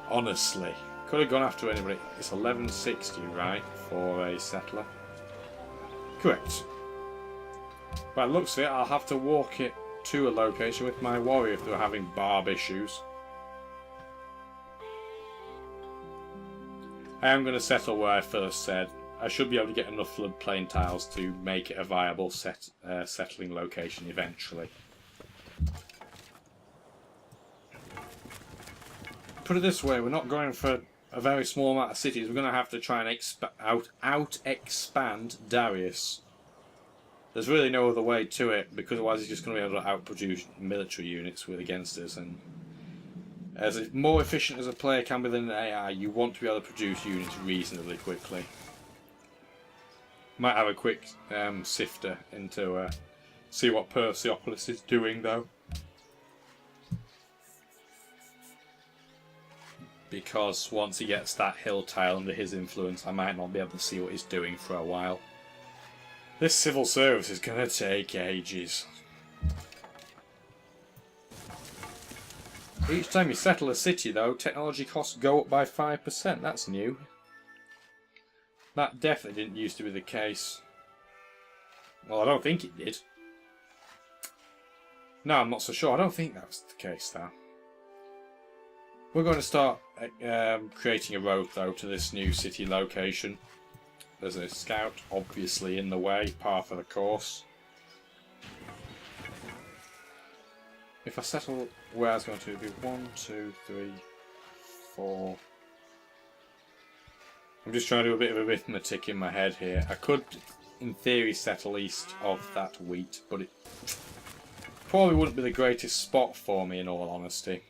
Honestly. Could have gone after anybody. It's 1160, right, for a settler? Correct. By the looks of it, I'll have to walk it to a location with my warrior if they're having barb issues. I am going to settle where I first said. I should be able to get enough floodplain tiles to make it a viable settling location eventually. Put it this way, we're not going for a very small amount of cities. We're going to have to try and out-expand Darius. There's really no other way to it, because otherwise he's just going to be able to outproduce military units against us. And as more efficient as a player can be than an AI, you want to be able to produce units reasonably quickly. Might have a quick sifter into see what Persepolis is doing though. Because once he gets that hill tile under his influence, I might not be able to see what he's doing for a while. This civil service is going to take ages. Each time you settle a city though, technology costs go up by 5%. That's new. That definitely didn't used to be the case. Well, I don't think it did. No, I'm not so sure. I don't think that was the case though. We're going to start creating a road though to this new city location. There's a scout obviously in the way, part of the course. If I settle where I was going to, it'd be 1, 2, 3, 4. I'm just trying to do a bit of arithmetic in my head here. I could, in theory, settle east of that wheat, but it probably wouldn't be the greatest spot for me in all honesty.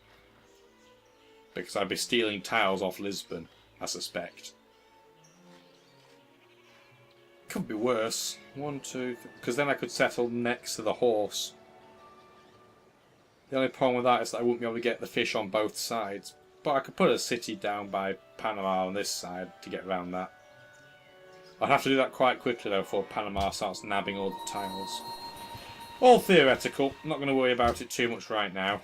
Because I'd be stealing tiles off Lisbon, I suspect. Could be worse. 1, 2, because then I could settle next to the horse. The only problem with that is that I wouldn't be able to get the fish on both sides. But I could put a city down by Panama on this side to get around that. I'd have to do that quite quickly though before Panama starts nabbing all the tiles. All theoretical, I'm not going to worry about it too much right now.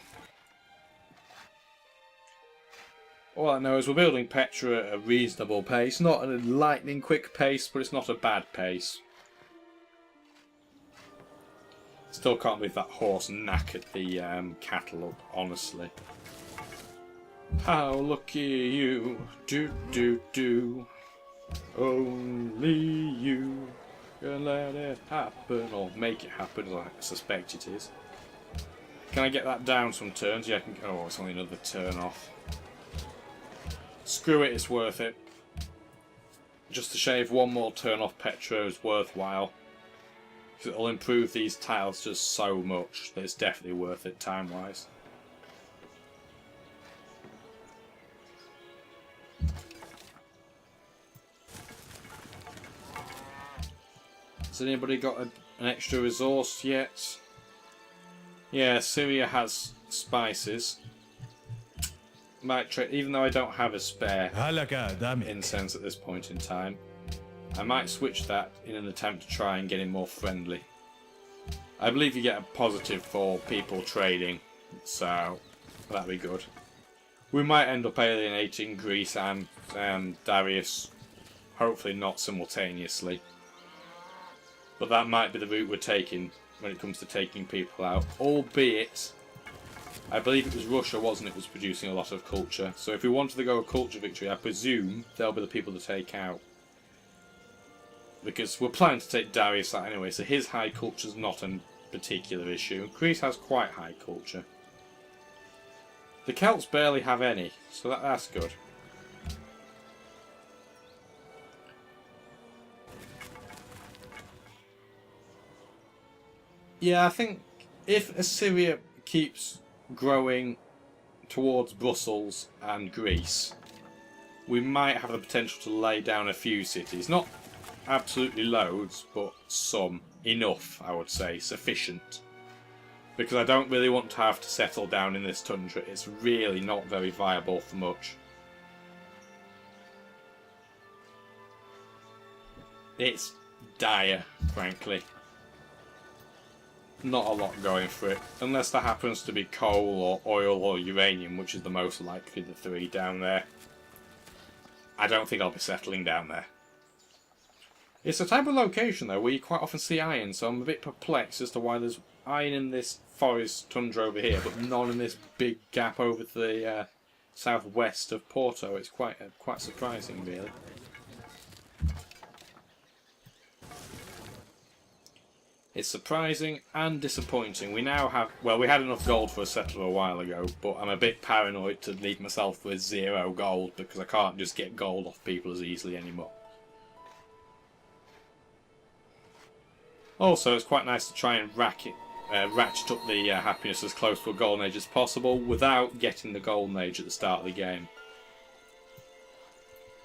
All I know is we're building Petra at a reasonable pace, not at a lightning quick pace, but it's not a bad pace. Still can't believe that horse knackered the cattle up, honestly. How lucky you, do do do. Only you can let it happen, or make it happen, as I suspect it is. Can I get that down some turns? Yeah, I can. Oh, it's only another turn off. Screw it, it's worth it. Just to shave one more turn off Petra is worthwhile. Because it'll improve these tiles just so much that it's definitely worth it time-wise. Has anybody got an extra resource yet? Yeah, Syria has spices. Might trade, even though I don't have a spare incense at this point in time. I might switch that in an attempt to try and get him more friendly. I believe you get a positive for people trading, so that'd be good. We might end up alienating Greece and Darius, hopefully not simultaneously. But that might be the route we're taking when it comes to taking people out, albeit I believe it was Russia, wasn't it, was producing a lot of culture. So if we wanted to go a culture victory, I presume they'll be the people to take out. Because we're planning to take Darius out anyway, so his high culture's not a particular issue. Greece has quite high culture. The Celts barely have any, so that's good. Yeah, I think if Assyria keeps growing towards Brussels and Greece, we might have the potential to lay down a few cities. Not absolutely loads, but some. Enough, I would say. Sufficient. Because I don't really want to have to settle down in this tundra. It's really not very viable for much. It's dire, frankly. not a lot going for it. Unless there happens to be coal or oil or uranium, which is the most likely of the three down there. I don't think I'll be settling down there. It's a type of location, though, where you quite often see iron, so I'm a bit perplexed as to why there's iron in this forest tundra over here, but none in this big gap over to the southwest of Porto. It's quite surprising, really. It's surprising and disappointing. We now have... Well, we had enough gold for a settler a while ago, but I'm a bit paranoid to leave myself with 0 gold, because I can't just get gold off people as easily anymore. Also, it's quite nice to try and ratchet up the happiness as close to a golden age as possible without getting the golden age at the start of the game.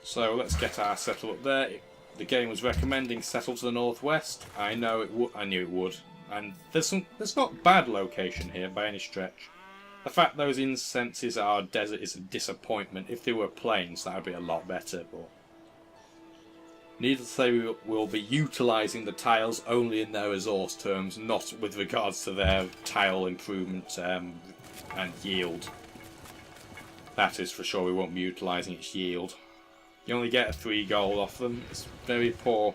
So let's get our settle up there. The game was recommending settle to the northwest. I know it would. I knew it would. And there's not bad location here by any stretch. The fact those incenses are desert is a disappointment. If they were plains, that would be a lot better. But needless to say, we'll be utilising the tiles only in their resource terms, not with regards to their tile improvement and yield. That is for sure. We won't be utilising its yield. You only get 3 gold off them. It's very poor.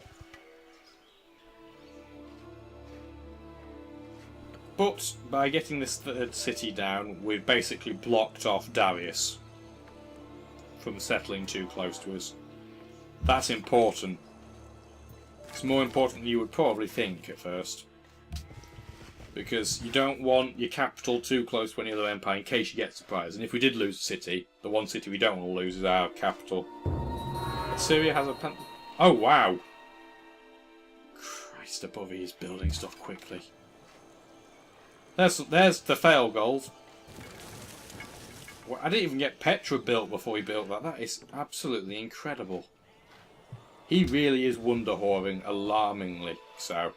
But by getting this third city down, we've basically blocked off Darius from settling too close to us. That's important. It's more important than you would probably think at first. Because you don't want your capital too close to any other empire in case you get surprised. And if we did lose a city, the one city we don't want to lose is our capital. Syria has a pen... Oh, wow! Christ above, he is building stuff quickly. There's the fail gold. Well, I didn't even get Petra built before he built that. That is absolutely incredible. He really is wonder whoring, alarmingly so.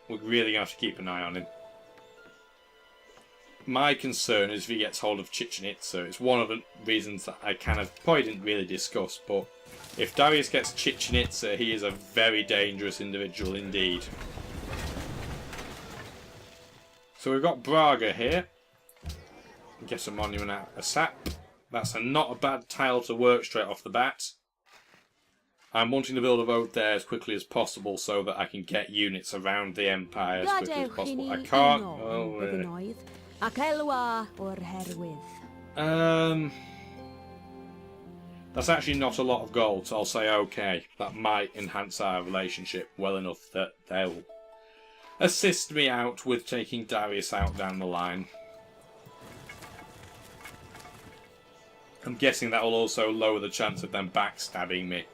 We're really going to have to keep an eye on him. My concern is if he gets hold of Chichen Itza. It's one of the reasons that I probably didn't really discuss, but if Darius gets Chichen Itza, he is a very dangerous individual indeed. So we've got Braga here. Get a monument out of sap. That's not a bad tile to work straight off the bat. I'm wanting to build a road there as quickly as possible so that I can get units around the empire as quickly as possible. I can't... Oh, really? That's actually not a lot of gold, so I'll say okay. That might enhance our relationship well enough that they'll assist me out with taking Darius out down the line. I'm guessing that will also lower the chance of them backstabbing me.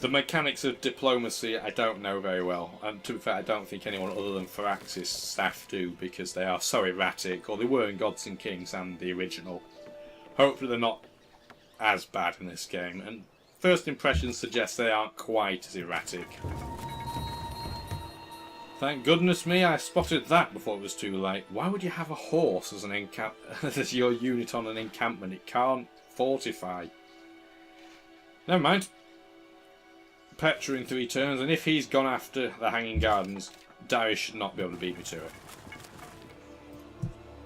The mechanics of diplomacy I don't know very well, and to be fair I don't think anyone other than Firaxis staff do, because they are so erratic, or they were in Gods and Kings and the original. Hopefully they're not as bad in this game, and first impressions suggest they aren't quite as erratic. Thank goodness me I spotted that before it was too late. Why would you have a horse as as your unit on an encampment? It can't fortify. Never mind. Petra in 3 turns, and if he's gone after the Hanging Gardens, Darius should not be able to beat me to it.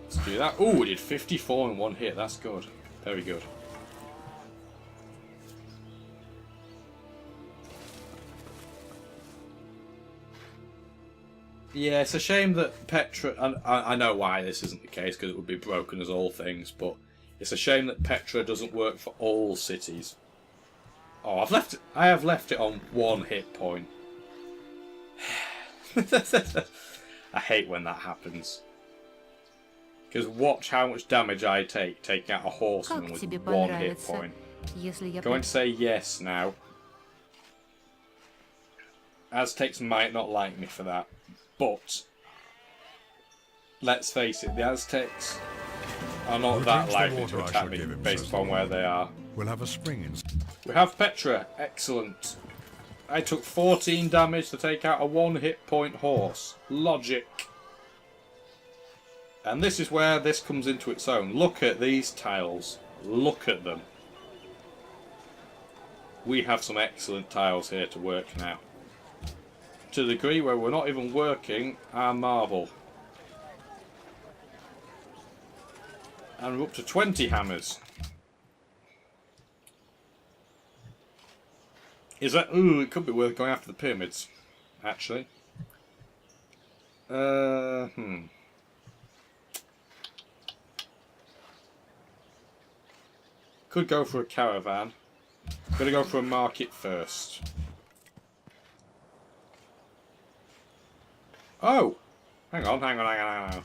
Let's do that. Ooh, we did 54 in 1 hit. That's good. Very good. Yeah, it's a shame that Petra... And I know why this isn't the case, because it would be broken as all things, but it's a shame that Petra doesn't work for all cities. Oh, I have left it on 1 hit point. I hate when that happens. Because watch how much damage I take taking out a horseman with 1 hit point. Going to say yes now. Aztecs might not like me for that, but let's face it, the Aztecs are not that likely to attack me based upon where they are. We'll have a spring in. We have Petra. Excellent. I took 14 damage to take out a 1 hit point horse. Logic. And this is where this comes into its own. Look at these tiles. Look at them. We have some excellent tiles here to work now. to the degree where we're not even working our marble. And we're up to 20 hammers. Is that... Ooh, it could be worth going after the pyramids, actually. Could go for a caravan. Gotta go for a market first. Oh! Hang on.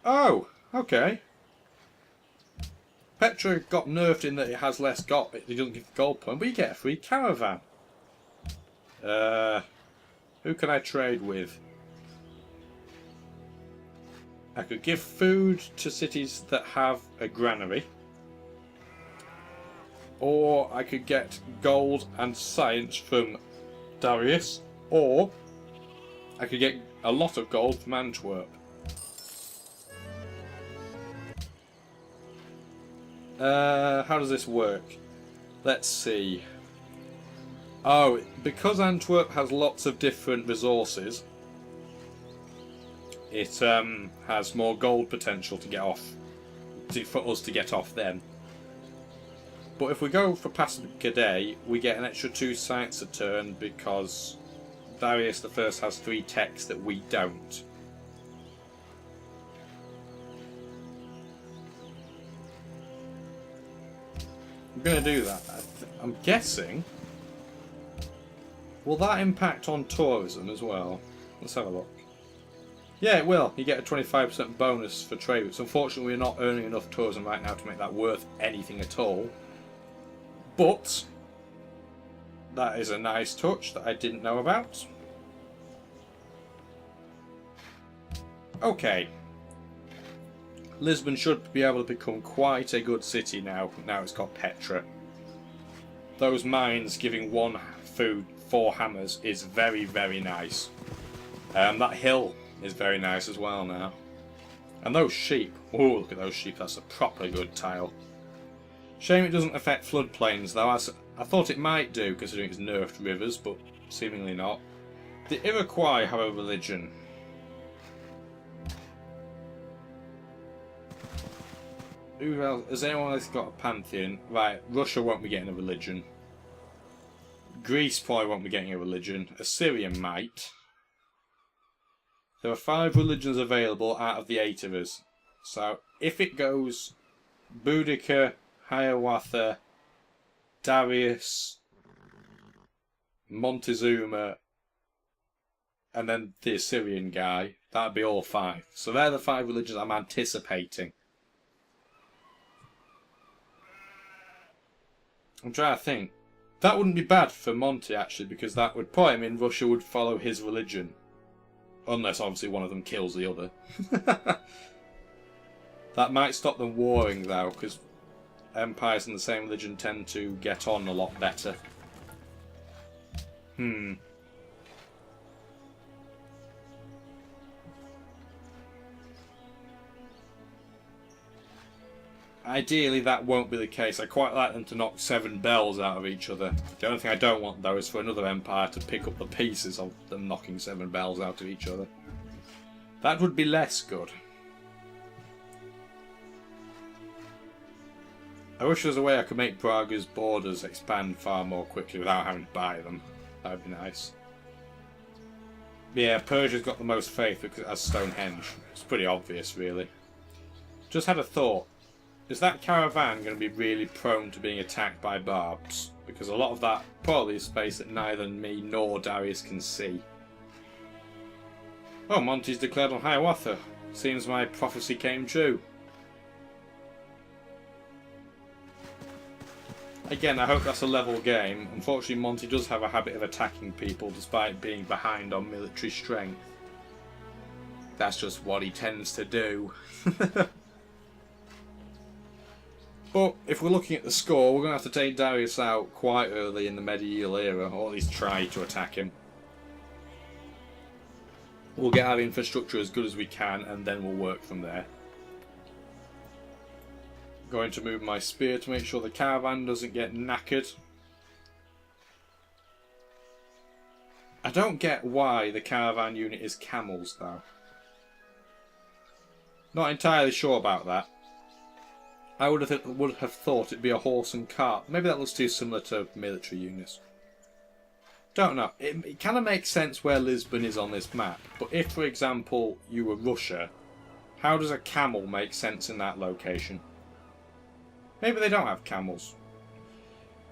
Oh! Okay. Petra got nerfed in that it has less gold. It doesn't give the gold point, but you get a free caravan. Who can I trade with? I could give food to cities that have a granary. Or I could get gold and science from Darius. Or I could get a lot of gold from Antwerp. How does this work? Let's see. Oh, because Antwerp has lots of different resources, it has more gold potential to get off, for us to get off them. But if we go for Pacific Cadet, we get an extra 2 science a turn because Darius the First has 3 techs that we don't. I'm going to do that. I'm guessing. Will that impact on tourism as well? Let's have a look. Yeah, it will. You get a 25% bonus for trade routes. Unfortunately, we're not earning enough tourism right now to make that worth anything at all. But that is a nice touch that I didn't know about. Okay. Lisbon should be able to become quite a good city now it's got Petra. Those mines giving 1 food, 4 hammers is very, very nice. That hill is very nice as well now. And those sheep, oh look at those sheep, that's a proper good tile. Shame it doesn't affect floodplains though, I thought it might do considering it's nerfed rivers, but seemingly not. The Iroquois have a religion. Who else? Has anyone else got a pantheon? Right, Russia won't be getting a religion. Greece probably won't be getting a religion. Assyria might. There are 5 religions available out of the 8 of us. So, if it goes Boudica, Hiawatha, Darius, Montezuma, and then the Assyrian guy, that'd be all 5. So they're the 5 religions I'm anticipating. I'm trying to think. That wouldn't be bad for Monty actually, because that would probably mean Russia would follow his religion. Unless obviously one of them kills the other. That might stop them warring though, because empires in the same religion tend to get on a lot better. Ideally that won't be the case. I quite like them to knock 7 bells out of each other. The only thing I don't want though is for another empire to pick up the pieces of them knocking 7 bells out of each other. That would be less good. I wish there was a way I could make Braga's borders expand far more quickly without having to buy them. That would be nice. Yeah, Persia's got the most faith because it has Stonehenge. It's pretty obvious really. Just had a thought. Is that caravan going to be really prone to being attacked by barbs? Because a lot of that probably is space that neither me nor Darius can see. Oh, Monty's declared on Hiawatha. Seems my prophecy came true. Again, I hope that's a level game. Unfortunately, Monty does have a habit of attacking people despite being behind on military strength. That's just what he tends to do. But if we're looking at the score, we're going to have to take Darius out quite early in the medieval era, or at least try to attack him. We'll get our infrastructure as good as we can, and then we'll work from there. Going to move my spear to make sure the caravan doesn't get knackered. I don't get why the caravan unit is camels, though. Not entirely sure about that. I would have thought it'd be a horse and cart. Maybe that looks too similar to military units. Don't know. It kind of makes sense where Lisbon is on this map. But if, for example, you were Russia, how does a camel make sense in that location? Maybe they don't have camels.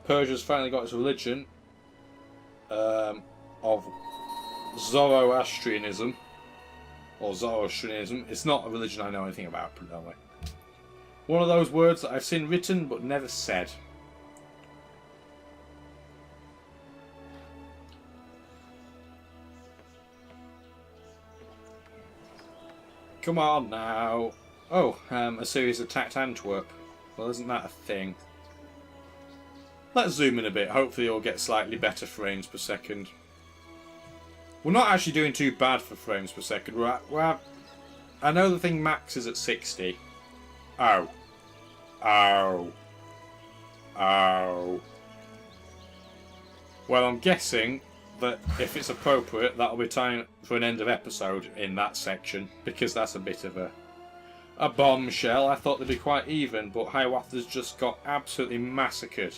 Persia's finally got its religion of Zoroastrianism. Or Zoroastrianism. It's not a religion I know anything about, put it that way. One of those words that I've seen written but never said. Come on now. Oh, Assyria's attacked Antwerp. Well, isn't that a thing? Let's zoom in a bit. Hopefully you'll get slightly better frames per second. We're not actually doing too bad for frames per second. I know the thing max is at 60. Ow. Ow. Ow. Well, I'm guessing that if it's appropriate, that'll be time for an end of episode in that section, because that's a bit of a bombshell. I thought they'd be quite even, but Hiawatha's just got absolutely massacred.